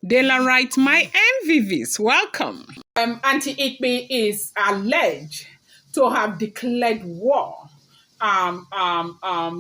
Delegate, my MVVs, welcome. Auntie Ikpe is alleged to have declared war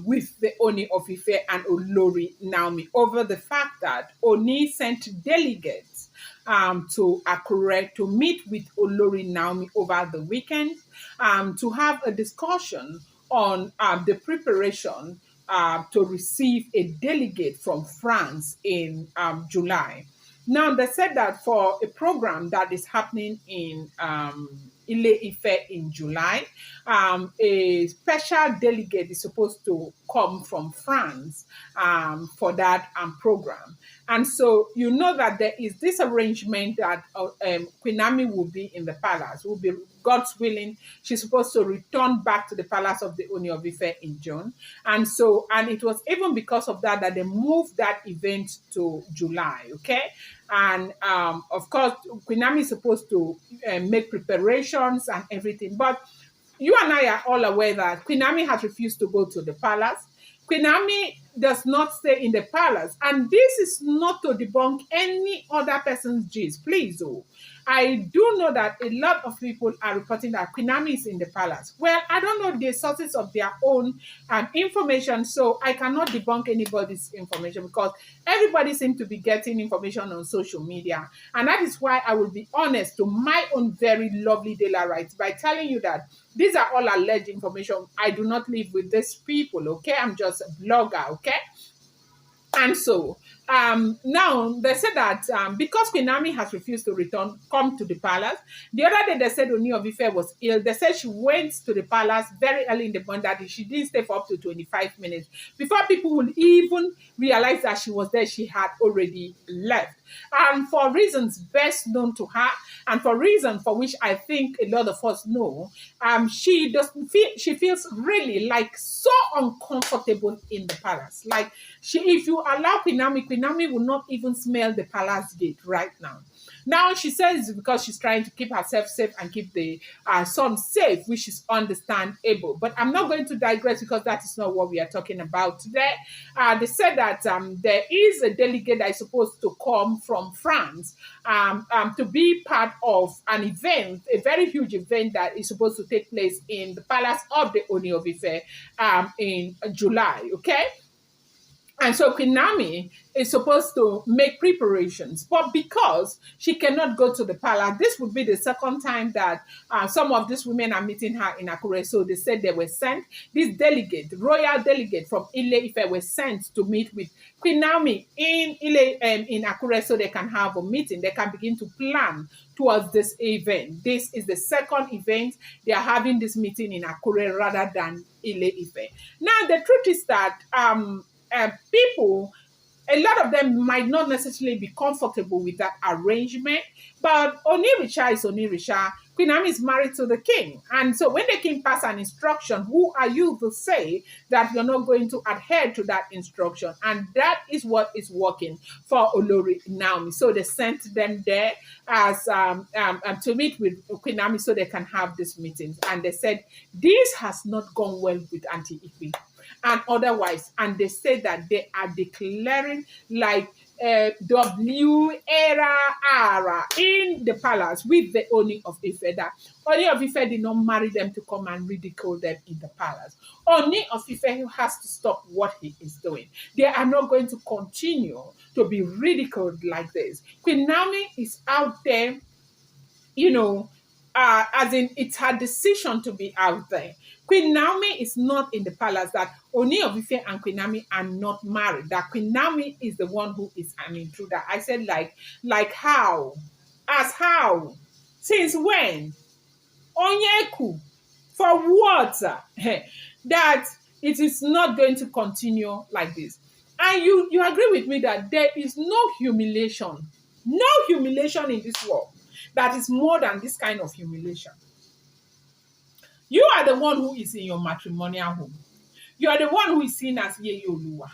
with the Ooni of Ife and Olori Naomi over the fact that Oni sent delegates to Akure to meet with Olori Naomi over the weekend to have a discussion on the preparation to receive a delegate from France in July. Now, they said that for a program that is happening in Ile Ife in July, a special delegate is supposed to come from France for that program. And so you know that there is this arrangement that Queen Naomi will be in the palace, will be, God's willing, she's supposed to return back to the palace of the Ooni of Ife in June. And so, and it was even because of that that they moved that event to July, okay? And of course, Queen Naomi is supposed to make preparations and everything. But you and I are all aware that Queen Naomi has refused to go to the palace. Queen Naomi does not stay in the palace. And this is not to debunk any other person's gist. Please, oh. I do know that a lot of people are reporting that Queen Naomi is in the palace. Well, I don't know the sources of their own information, so I cannot debunk anybody's information because everybody seems to be getting information on social media. And that is why I will be honest to my own very lovely daily rights by telling you that these are all alleged information. I do not live with these people, okay? I'm just a blogger, okay? And so now they said that because Queen Naomi has refused to come to the palace, the other day they said Ooni of Ife was ill. They said she went to the palace very early in the morning, that she didn't stay for up to 25 minutes. Before people would even realize that she was there, she had already left. And for reasons best known to her, and for reasons for which I think a lot of us know, she feels really like so uncomfortable in the palace. Like if you allow Queen Naomi will not even smell the palace gate right now. Now she says because she's trying to keep herself safe and keep the son safe, which is understandable. But I'm not going to digress because that is not what we are talking about today. They said that there is a delegate that is supposed to come from France to be part of an event, a very huge event that is supposed to take place in the palace of the Ooni of Ife in July, okay? And so Queen Naomi is supposed to make preparations. But because she cannot go to the palace, this would be the second time that some of these women are meeting her in Akure. So they said they were sent. This delegate, royal delegate from Ile Ife, was sent to meet with Queen Naomi in Akure so they can have a meeting. They can begin to plan towards this event. This is the second event they are having this meeting in Akure rather than Ile Ife. Now, the truth is that people, a lot of them might not necessarily be comfortable with that arrangement, but Onirisha is Onirisha. Queen Naomi is married to the king. And so when the king passes an instruction, who are you to say that you're not going to adhere to that instruction? And that is what is working for Olori Naomi. So they sent them there as to meet with Queen Naomi so they can have this meeting. And they said, this has not gone well with Auntie Ife and otherwise. And they said that they are declaring like W-era in the palace with the Ooni of Ife, that Ooni of Ife did not marry them to come and ridicule them in the palace. Ooni of Ife has to stop what he is doing. They are not going to continue to be ridiculed like this. Queen Naomi is out there, you know, as in it's her decision to be out there. Queen Naomi is not in the palace, that Ooni of Ife and Queen Naomi are not married, that Queen Naomi is the one who is an intruder. I said like how? As how? Since when? Onyeku. For what? That it is not going to continue like this. And you agree with me that there is no humiliation in this world that is more than this kind of humiliation. You are the one who is in your matrimonial home. You are the one who is seen as Yeye Oluwa.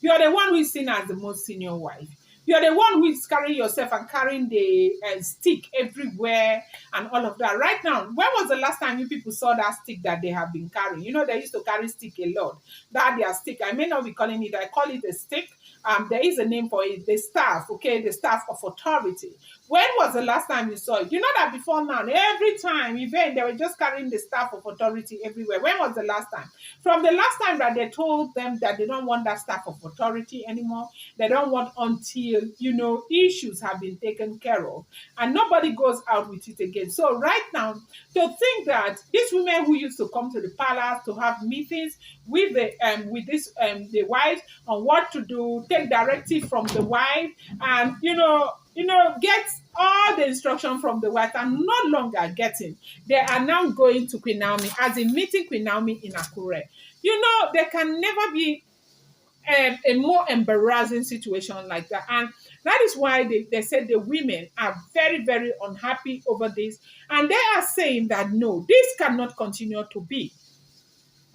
You are the one who is seen as the most senior wife. You're the one who is carrying yourself and carrying the stick everywhere and all of that. Right now, when was the last time you people saw that stick that they have been carrying? You know, they used to carry stick a lot. That their stick. I may not be calling it, I call it a stick. There is a name for it, the staff, okay, the staff of authority. When was the last time you saw it? You know that before now, every time event, they were just carrying the staff of authority everywhere. When was the last time? From the last time that they told them that they don't want that staff of authority anymore, they don't want until, issues have been taken care of and nobody goes out with it again. So right now, to think that these women who used to come to the palace to have meetings with the wives on what to do, take directive from the wife, and get all the instruction from the wife and no longer getting. They are now going to Queen Naomi, as in meeting Queen Naomi in Akure. There can never be a more embarrassing situation like that. And that is why they said the women are very, very unhappy over this. And they are saying that no, this cannot continue to be.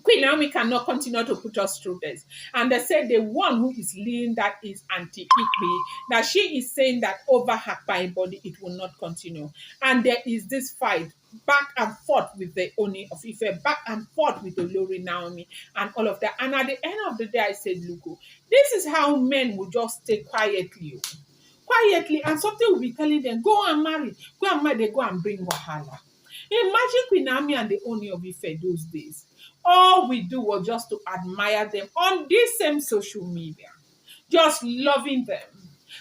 Queen Naomi cannot continue to put us through this. And they said the one who is leading that is Auntie Ikpe, that she is saying that over her body, it will not continue. And there is this fight back and forth with the Ooni of Ife, back and forth with the Olori Naomi and all of that. And at the end of the day, I said, look, this is how men will just stay quietly, and something will be telling them, go and marry, they go and bring wahala. Imagine Queen Naomi and the Ooni of Ife those days. All we do was just to admire them on this same social media, just loving them,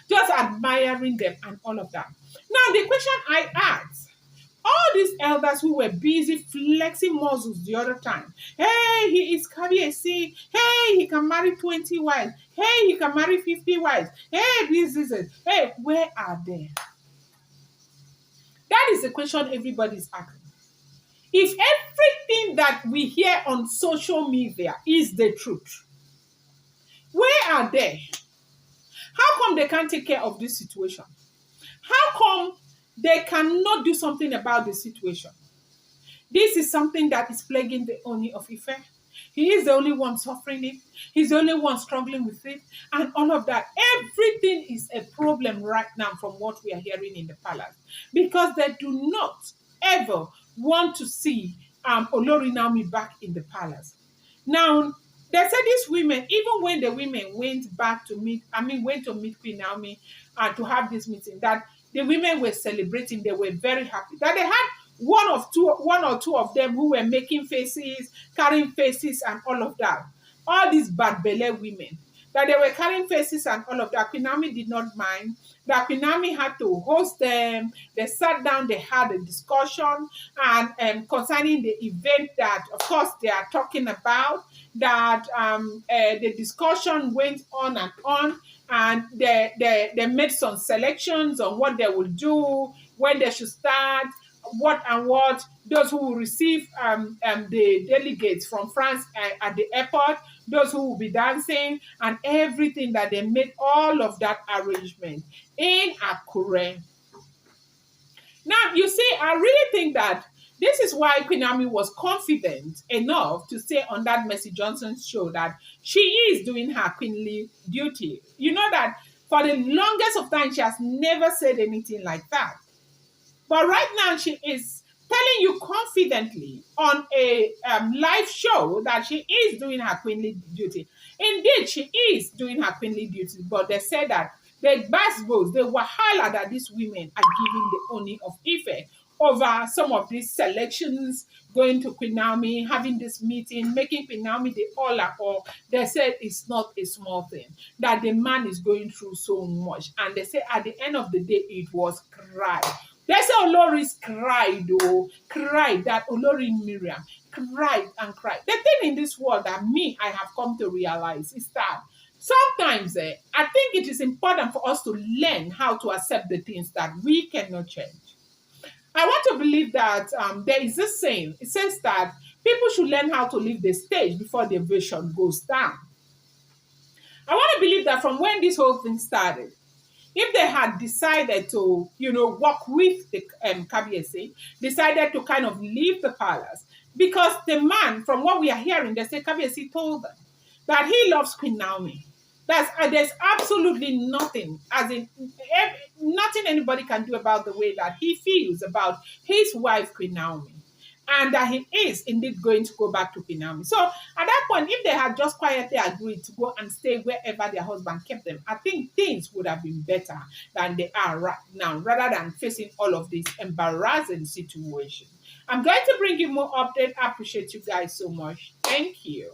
just admiring them and all of that. Now, the question I asked, all these elders who were busy flexing muscles the other time, hey, he is Kabiyesi, hey, he can marry 20 wives, hey, he can marry 50 wives, hey, this, hey, where are they? That is the question everybody's asking. If everything that we hear on social media is the truth, where are they? How come they can't take care of this situation? How come they cannot do something about the situation? This is something that is plaguing the Ooni of Ife. He is the only one suffering it. He's the only one struggling with it. And all of that. Everything is a problem right now from what we are hearing in the palace. Because they do not ever want to see Olori Naomi back in the palace. Now, they said these women, even when the women went to meet Queen Naomi to have this meeting, that the women were celebrating, they were very happy. That they had one or two of them who were making faces, carrying faces and all of that. All these bad belly women, that they were carrying faces and all of that. Queen Naomi did not mind. That Queen Naomi had to host them. They sat down, they had a discussion and concerning the event that, of course, they are talking about, that the discussion went on and they made some selections on what they will do, when they should start, what those who will receive the delegates from France at the airport, those who will be dancing and everything, that they made all of that arrangement in Akure. Now, you see, I really think that this is why Queen Naomi was confident enough to say on that Mercy Johnson's show that she is doing her queenly duty. You know that for the longest of time, she has never said anything like that. But right now, she is telling you confidently on a live show that she is doing her queenly duty. Indeed, she is doing her queenly duty, but they said that the basbos, the wahala that these women are giving the Ooni of Ife over some of these selections, going to Queen Naomi, having this meeting, making Queen Naomi the all, they said it's not a small thing, that the man is going through so much. And they say at the end of the day, it was cry. They say Olori's cried, that Olori Miriam cried and cried. The thing in this world that I have come to realize is that sometimes I think it is important for us to learn how to accept the things that we cannot change. I want to believe that there is this saying. It says that people should learn how to leave the stage before the vision goes down. I want to believe that from when this whole thing started, if they had decided to, work with the Kabiyesi, decided to kind of leave the palace, because the man, from what we are hearing, they say Kabiyesi told them that he loves Queen Naomi. There's absolutely nothing, as in nothing anybody can do about the way that he feels about his wife Queen Naomi, and that he is indeed going to go back to Queen Naomi. So at that point, if they had just quietly agreed to go and stay wherever their husband kept them, I think things would have been better than they are right now, rather than facing all of this embarrassing situation. I'm going to bring you more update. I appreciate you guys so much. Thank you.